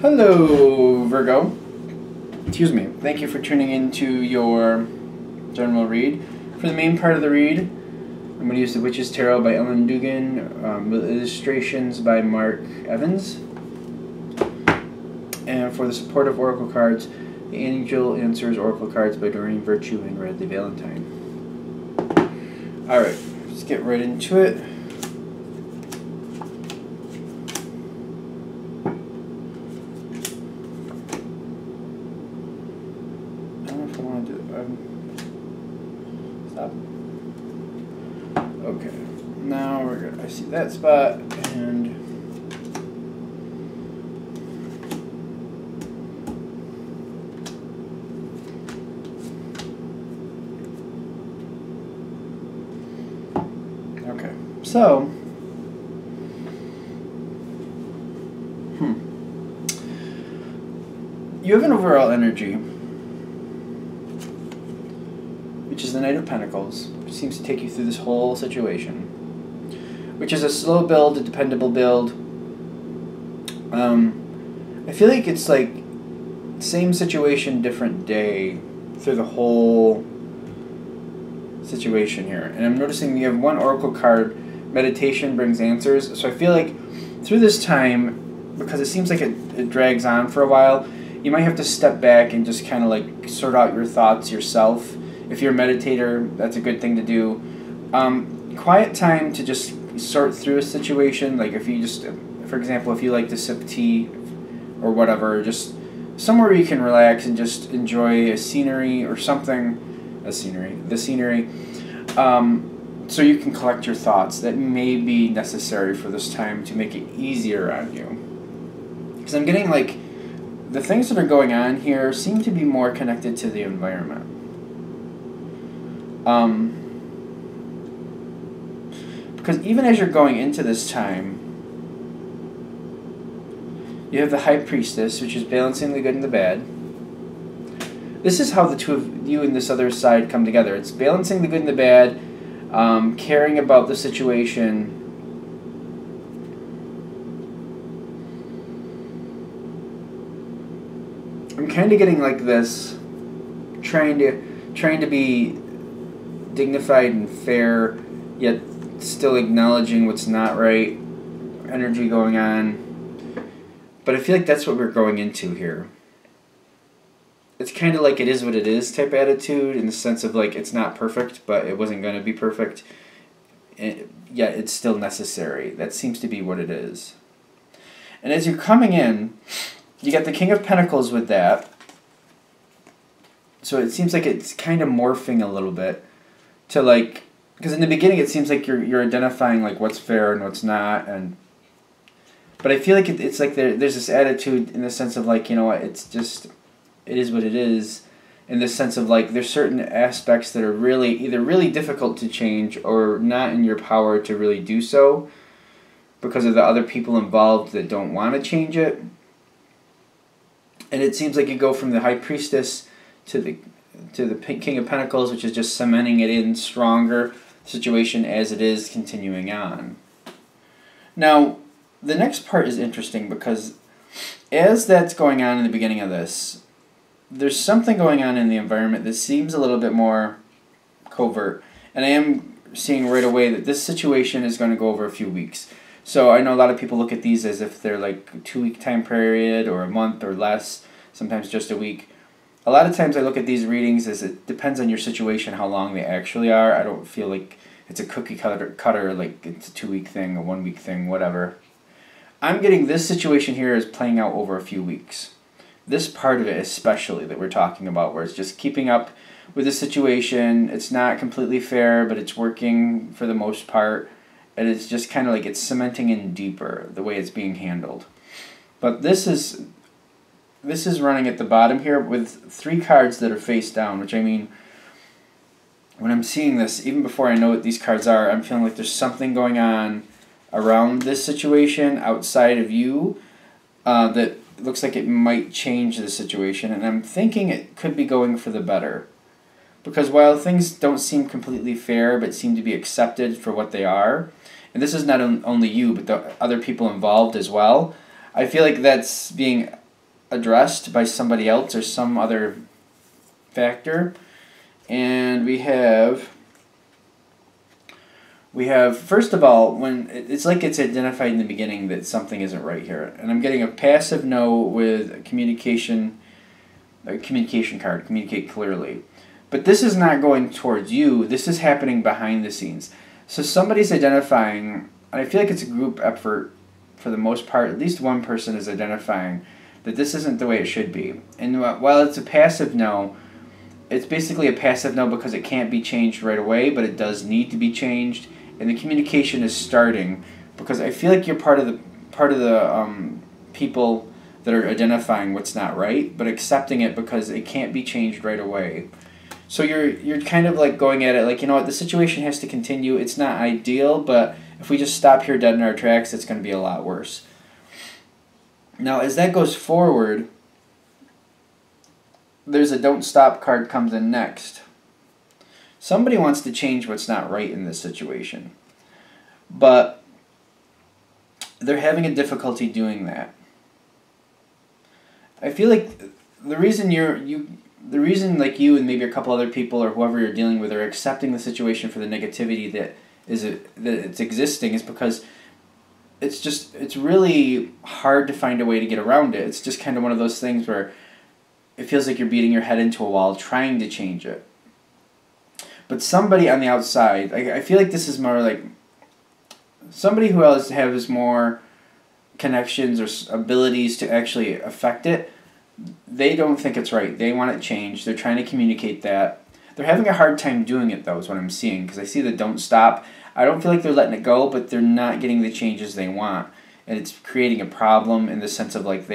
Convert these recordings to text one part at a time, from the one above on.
Hello, Virgo. Excuse me. Thank you for tuning into your general read. For the main part of the read, I'm going to use The Witch's Tarot by Ellen Dugan with illustrations by Mark Evans. And for the supportive oracle cards, the Angel Answers Oracle cards by Doreen Virtue and Radley Valentine. Alright, let's get right into it. Stop. Okay, now we're gonna. I see that spot, and okay. So, you have an overall energy, which is the Knight of Pentacles, which seems to take you through this whole situation, which is a slow build, a dependable build. I feel like it's like same situation, different day through the whole situation here. And I'm noticing you have one oracle card, meditation brings answers. So I feel like through this time, because it seems like it drags on for a while, you might have to step back and just kind of like sort out your thoughts yourself. If you're a meditator, that's a good thing to do. Quiet time to just sort through a situation. Like if you just, for example, if you like to sip tea or whatever, just somewhere where you can relax and just enjoy a scenery or something. The scenery. So you can collect your thoughts. That may be necessary for this time to make it easier on you. Because I'm getting like, the things that are going on here seem to be more connected to the environment. Because even as you're going into this time, you have the High Priestess, which is balancing the good and the bad. This is how the two of you and this other side come together. It's balancing the good and the bad, caring about the situation. I'm kind of getting like this, trying to be dignified and fair, yet still acknowledging what's not right, energy going on. But I feel like that's what we're going into here. It's kind of like it is what it is type attitude, in the sense of like it's not perfect, but it wasn't going to be perfect. Yet it's still necessary. That seems to be what it is. And as you're coming in, you got the King of Pentacles with that. So it seems like it's kind of morphing a little bit to like, because in the beginning it seems like you're identifying like what's fair and what's not, but I feel like it's like there's this attitude in the sense of like, you know what, it's just, it is what it is, in the sense of like there's certain aspects that are really either really difficult to change or not in your power to really do so because of the other people involved that don't want to change it. And it seems like you go from the High Priestess to the King of Pentacles, which is just cementing it in stronger situation as it is continuing on. Now, the next part is interesting because as that's going on in the beginning of this, there's something going on in the environment that seems a little bit more covert. And I am seeing right away that this situation is going to go over a few weeks. So I know a lot of people look at these as if they're like a 2-week time period or a month or less, sometimes just a week. A lot of times I look at these readings as it depends on your situation how long they actually are. I don't feel like it's a cookie cutter like it's a 2-week thing, a 1-week thing, whatever. I'm getting this situation here is playing out over a few weeks. This part of it especially that we're talking about, where it's just keeping up with the situation. It's not completely fair, but it's working for the most part. And it's just kind of like it's cementing in deeper the way it's being handled. But this is running at the bottom here with 3 cards that are face down, which I mean, when I'm seeing this, even before I know what these cards are, I'm feeling like there's something going on around this situation outside of you that looks like it might change the situation. And I'm thinking it could be going for the better. Because while things don't seem completely fair but seem to be accepted for what they are, and this is not only you but the other people involved as well, I feel like that's being addressed by somebody else or some other factor. And we have first of all, when it's like it's identified in the beginning that something isn't right here. And I'm getting a passive no with a communication card, communicate clearly. But this is not going towards you. This is happening behind the scenes. So somebody's identifying, and I feel like it's a group effort for the most part. At least one person is identifying that this isn't the way it should be. And while it's a passive no, it's basically a passive no because it can't be changed right away, but it does need to be changed. And the communication is starting because I feel like you're part of the people that are identifying what's not right, but accepting it because it can't be changed right away. So you're kind of like going at it like, you know what, the situation has to continue. It's not ideal, but if we just stop here dead in our tracks, it's going to be a lot worse. Now, as that goes forward, there's a don't stop card comes in next. Somebody wants to change what's not right in this situation, but they're having a difficulty doing that. I feel like the reason like you and maybe a couple other people or whoever you're dealing with are accepting the situation for the negativity that it's existing is because it's really hard to find a way to get around it. It's just kind of one of those things where it feels like you're beating your head into a wall trying to change it. But somebody on the outside, I feel like this is more like somebody who else has more connections or abilities to actually affect it. They don't think it's right. They want it changed. They're trying to communicate that. They're having a hard time doing it, though, is what I'm seeing. Because I see the don't stop. I don't feel like they're letting it go, but they're not getting the changes they want. And it's creating a problem in the sense of like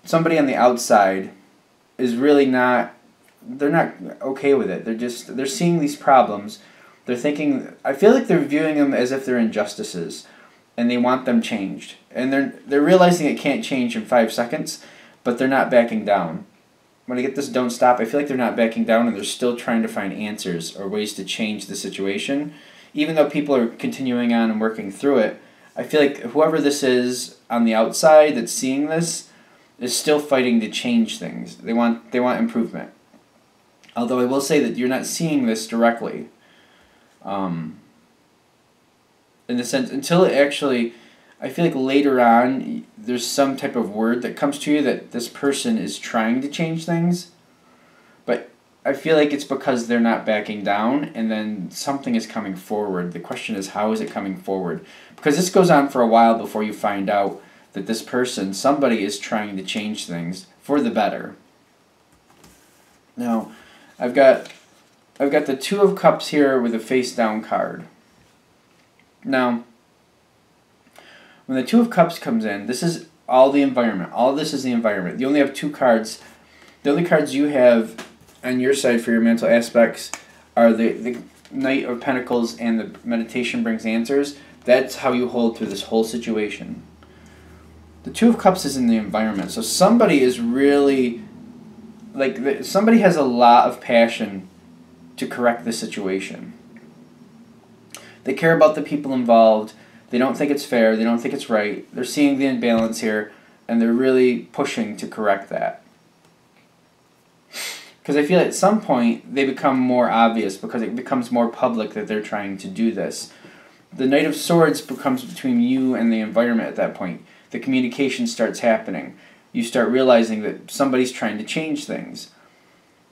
somebody on the outside is really not, they're not okay with it. They're seeing these problems. They're thinking, I feel like they're viewing them as if they're injustices. And they want them changed. And they're realizing it can't change in 5 seconds, but they're not backing down. When I get this don't stop, I feel like they're not backing down and they're still trying to find answers or ways to change the situation. Even though people are continuing on and working through it, I feel like whoever this is on the outside that's seeing this is still fighting to change things. They want improvement. Although I will say that you're not seeing this directly. In the sense, until it actually, I feel like later on, there's some type of word that comes to you that this person is trying to change things, but I feel like it's because they're not backing down, and then something is coming forward. The question is, how is it coming forward? Because this goes on for a while before you find out that this person, somebody is trying to change things for the better. Now, I've got the Two of Cups here with a face down card. Now, when the Two of Cups comes in, this is all the environment. All of this is the environment. You only have 2 cards. The only cards you have on your side for your mental aspects are the Knight of Pentacles and the Meditation Brings Answers. That's how you hold through this whole situation. The Two of Cups is in the environment. So somebody is really, somebody has a lot of passion to correct the situation. They care about the people involved. They don't think it's fair. They don't think it's right. They're seeing the imbalance here, and they're really pushing to correct that. Because I feel at some point they become more obvious because it becomes more public that they're trying to do this. The Knight of Swords becomes between you and the environment at that point. The communication starts happening. You start realizing that somebody's trying to change things.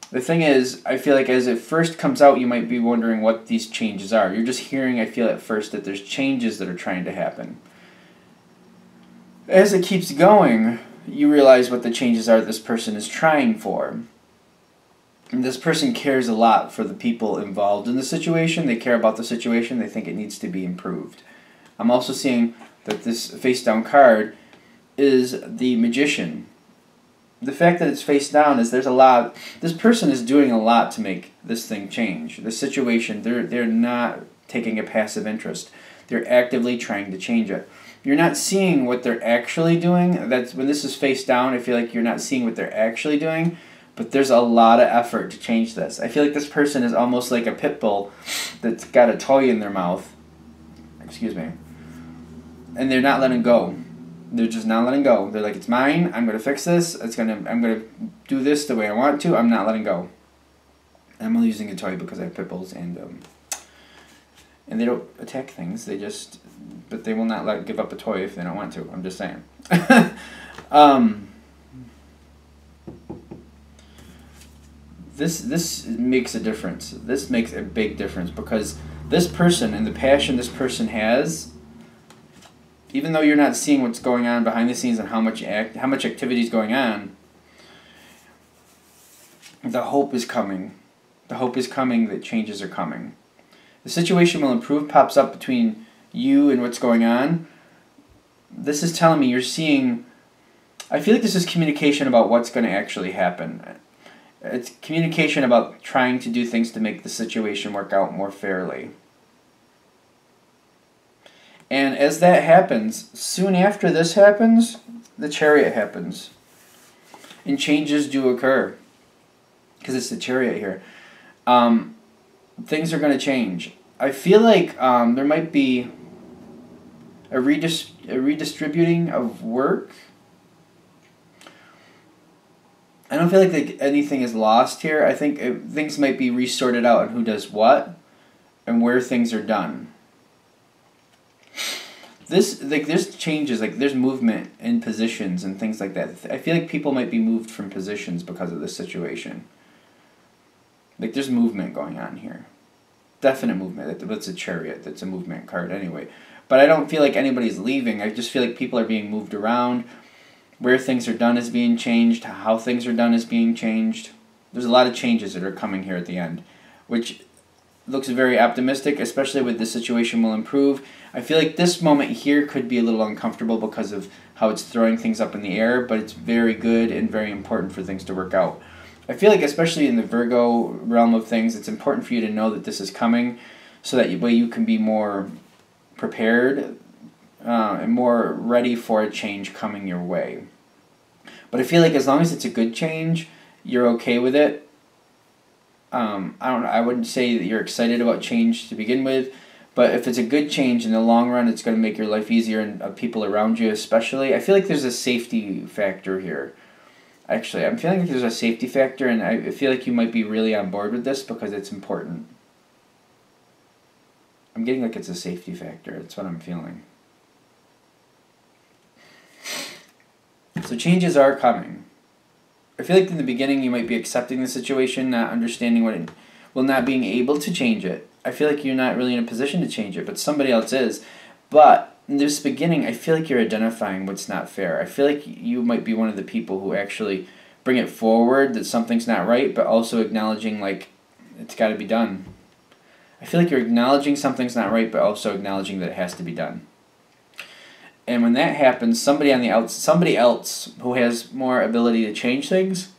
The thing is, I feel like as it first comes out, you might be wondering what these changes are. You're just hearing, I feel at first, that there's changes that are trying to happen. As it keeps going, you realize what the changes are this person is trying for. And this person cares a lot for the people involved in the situation. They care about the situation. They think it needs to be improved. I'm also seeing that this face-down card is the Magician. The fact that it's face down is this person is doing a lot to make this thing change. The situation, they're not taking a passive interest. They're actively trying to change it. You're not seeing what they're actually doing. That's when this is face down, I feel like you're not seeing what they're actually doing, but there's a lot of effort to change this. I feel like this person is almost like a pit bull that's got a toy in their mouth. Excuse me. And they're not letting go. They're just not letting go. They're like, it's mine. I'm gonna fix this. I'm gonna do this the way I want to. I'm not letting go. I'm only using a toy because I have pit bulls and they don't attack things. But they will not give up a toy if they don't want to. I'm just saying. This makes a difference. This makes a big difference because this person and the passion this person has, even though you're not seeing what's going on behind the scenes and how much activity is going on, the hope is coming. The hope is coming that changes are coming. The situation will improve pops up between you and what's going on. This is telling me you're seeing... I feel like this is communication about what's going to actually happen. It's communication about trying to do things to make the situation work out more fairly. And as that happens, soon after this happens, the Chariot happens. And changes do occur. Because it's the Chariot here. Things are going to change. I feel like there might be a redistributing of work. I don't feel like anything is lost here. I think things might be resorted out on who does what and where things are done. There's changes, there's movement in positions and things like that. I feel like people might be moved from positions because of this situation. There's movement going on here. Definite movement. That's a Chariot. That's a movement card anyway. But I don't feel like anybody's leaving. I just feel like people are being moved around. Where things are done is being changed. How things are done is being changed. There's a lot of changes that are coming here at the end, which looks very optimistic, especially with the situation will improve. I feel like this moment here could be a little uncomfortable because of how it's throwing things up in the air, but it's very good and very important for things to work out. I feel like especially in the Virgo realm of things, it's important for you to know that this is coming so that way you can be more prepared and more ready for a change coming your way. But I feel like as long as it's a good change, you're okay with it. I wouldn't say that you're excited about change to begin with, but if it's a good change in the long run, it's going to make your life easier and people around you especially. I feel like there's a safety factor here. Actually, I'm feeling like there's a safety factor, and I feel like you might be really on board with this because it's important. I'm getting like it's a safety factor. That's what I'm feeling. So changes are coming. I feel like in the beginning you might be accepting the situation, not understanding not being able to change it. I feel like you're not really in a position to change it, but somebody else is. But in this beginning, I feel like you're identifying what's not fair. I feel like you might be one of the people who actually bring it forward that something's not right, but also acknowledging it's got to be done. I feel like you're acknowledging something's not right, but also acknowledging that it has to be done. And when that happens, somebody else who has more ability to change things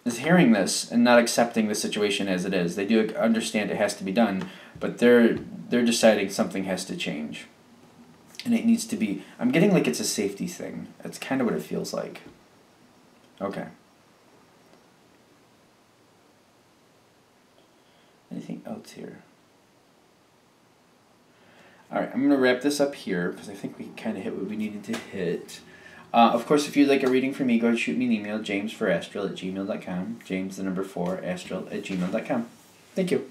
is hearing this and not accepting the situation as it is. They do understand it has to be done, but they're deciding something has to change. And it needs to be... I'm getting like it's a safety thing. That's kind of what it feels like. Okay. Anything else here? Alright, I'm going to wrap this up here because I think we kind of hit what we needed to hit. Of course, if you'd like a reading from me, go ahead and shoot me an email, jamesforastral@gmail.com. James, the number 4, astral@gmail.com. Thank you.